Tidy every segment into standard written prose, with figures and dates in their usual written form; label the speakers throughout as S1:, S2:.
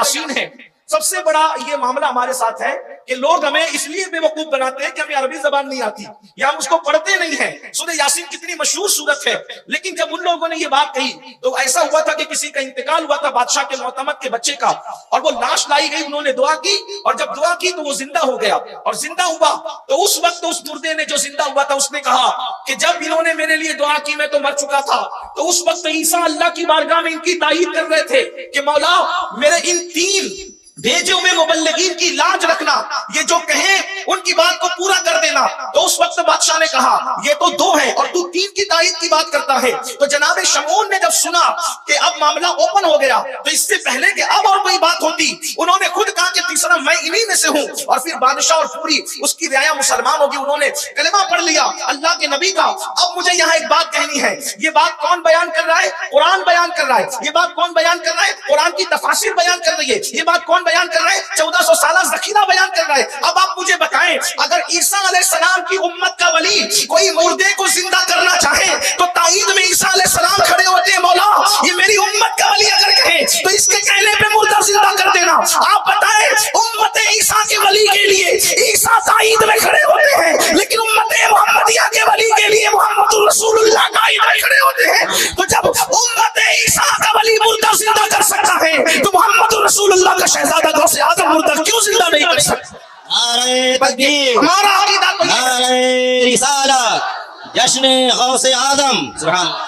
S1: یاسین ہے۔ سب سے بڑا یہ معاملہ ہمارے ساتھ ہے کہ لوگ ہمیں اس لیے بے وقوف بناتے ہیں کہ ہمیں عربی زبان نہیں آتی یا ہم اس کو پڑھتے نہیں ہیں۔ سورہ یاسین کتنی مشہور سورت ہے، لیکن جب ان لوگوں نے یہ بات کہی تو ایسا ہوا تھا کہ کسی کا انتقال ہوا تھا بادشاہ کے معتمد کے بچے کا، اور وہ لاش لائی گئی، انہوں نے دعا کی، اور جب دعا کی تو وہ زندہ ہو گیا، اور زندہ ہوا تو اس وقت اس مردے نے جو زندہ ہوا تھا اس نے کہا کہ جب انہوں نے میرے لیے دعا کی میں تو مر چکا تھا۔ تو اس وقت عیسیٰ اللہ کی بارگاہ میں ان کی تائید کر رہے تھے کہ مولا میرے ان 3 بھیجے ہوئے مبلغین کی لاج رکھنا، یہ جو کہیں ان کی بات کو پورا کر دینا۔ تو اس وقت بادشاہ نے کہا یہ تو 2 ہیں اور تو 3 کی تائید کی بات کرتا ہے۔ تو جناب شمعون نے جب سنا کہ اب معاملہ اوپن ہو گیا تو اس سے پہلے کہ اب اور کوئی بات ہوتی انہوں نے خود کہا کہ تیسرا میں انہی میں سے ہوں، اور پھر بادشاہ اور پوری اس کی رعایا مسلمان ہوگی، انہوں نے کلمہ پڑھ لیا اللہ کے نبی کا۔ اب مجھے یہاں ایک بات کہنی ہے، یہ بات کون بیان کر رہا ہے؟ قرآن بیان کر رہا ہے۔ یہ بات کون بیان کر رہا ہے؟ قرآن کی تفاسیر بیان کر رہی ہے۔ یہ بات کون بیان کر رہا ہے؟ 1400 سالہ ذخیرہ بیان کر رہا ہے۔ اب آپ مجھے بتائیں اگر عیسیٰ علیہ السلام کی امت کا ولی کوئی مردے کو زندہ کرنا چاہے تو تائید میں عیسیٰ علیہ السلام کھڑے ہوتے ہیں، مولا یہ میری امت کا ولی اگر کہے تو اس کے کہنے پہ مردہ زندہ کر دینا۔ آپ بتائیں امت عیسیٰ کے ولی کے لیے عیسیٰ تائید میں کھڑے ہوتے ہیں، لیکن امت محمدیہ کے ولی کے لیے محمد رسول اللہ تائید میں کھڑے ہوتے ہیں۔ تو جب امت عیسیٰ کا ولی مردہ زندہ کر سکتا ہے تو محمد رسول اللہ کا شہزادہ غوث اعظم مردہ کیوں زندہ نہیں کر سکتا؟
S2: نعرہ تکبیر،
S1: ہمارا عقیدہ تو یہ ہے۔
S2: نعرہ رسالت، جشن غوث اعظم، سبحان اللہ۔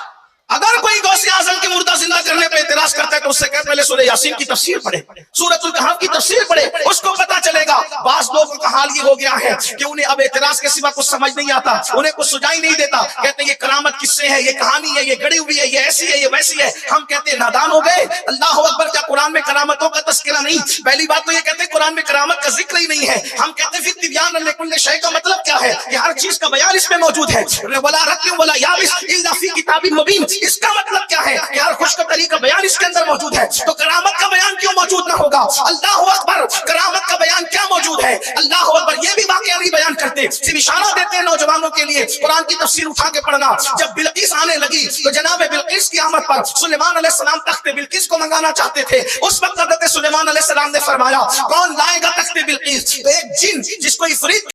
S1: اگر کوئی غوث اعظم کے مردہ زندہ کرنے پہ اعتراض کرتا ہے تو اس سے کہ پہلے سورہ یاسین کی تفسیر پڑھے، سورۃ الکہف کی تفسیر پڑھے، اس کو پتا چلے گا۔ بعض لوگوں کا حال یہ ہو گیا ہے کہ انہیں اب اعتراض کے سوا کچھ سمجھ نہیں آتا، انہیں کچھ سجائی نہیں دیتا، کہتے ہیں یہ کرامت کس سے ہے، یہ کہانی ہے، یہ گڑی ہوئی ہے، یہ ایسی ہے، یہ ویسی ہے۔ ہم کہتے ہیں نادان ہو گئے، اللہ اکبر، کیا قرآن میں کرامتوں کا تذکرہ نہیں؟ پہلی بات تو یہ کہتے ہیں قرآن میں کرامت کا ذکر ہی نہیں ہے۔ ہم کہتے ہیں پھر تبیان لکل شیء کا مطلب کیا ہے؟ کہ ہر چیز کا بیان اس میں موجود ہے، ولا رطب ولا یابس الا فی کتاب مبین، اس کا مطلب کیا ہے؟ کہ ہر خشک طری کا بیان اس کے اندر موجود ہے۔ تو کرامت کا بیان کیوں موجود نہ ہوگا؟ اللہ اکبر، کرامت کا بیان کیا موجود ہے؟ اللہ اکبر، یہ بھی واقعہ نہیں بیان کرتے، صرف اشارہ دیتے ہیں نوجوانوں کے لیے قرآن کی تفسیر اٹھا کے پڑھنا۔ جب بلقیس آنے لگی تو جناب بلقیس کی آمد پر سلیمان علیہ السلام تخت بلقیس کو منگانا چاہتے تھے۔ اس وقت حضرت سلیمان علیہ السلام نے فرمایا کون لائے گا تخت بلقیس؟ تو ایک جن جس کو عفریت